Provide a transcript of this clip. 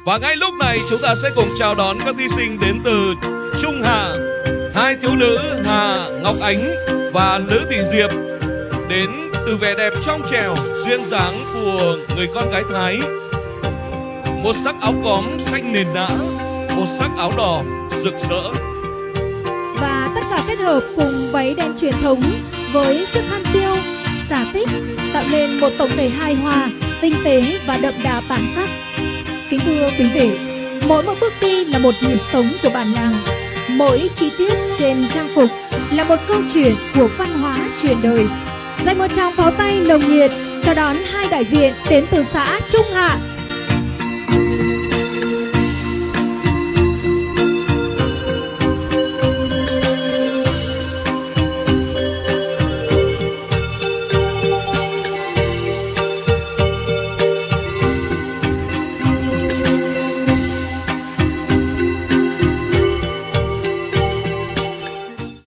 Và ngay lúc này chúng ta sẽ cùng chào đón các thí sinh đến từ Trung Hạ, hai thiếu nữ Hà Ngọc Ánh và Lữ Thị Diệp, đến từ vẻ đẹp trong trẻo duyên dáng của người con gái Thái. Một sắc áo cóm xanh nền nã, một sắc áo đỏ rực rỡ. Và tất cả kết hợp cùng váy đen truyền thống với chiếc khăn tiêu, xả tích tạo nên một tổng thể hài hòa, tinh tế và đậm đà bản sắc. Kính thưa quý vị, mỗi một bước đi là một nhịp sống của bản làng, mỗi chi tiết trên trang phục là một câu chuyện của văn hóa truyền đời. Dành một tràng pháo tay nồng nhiệt chào đón hai đại diện đến từ xã Trung Hạ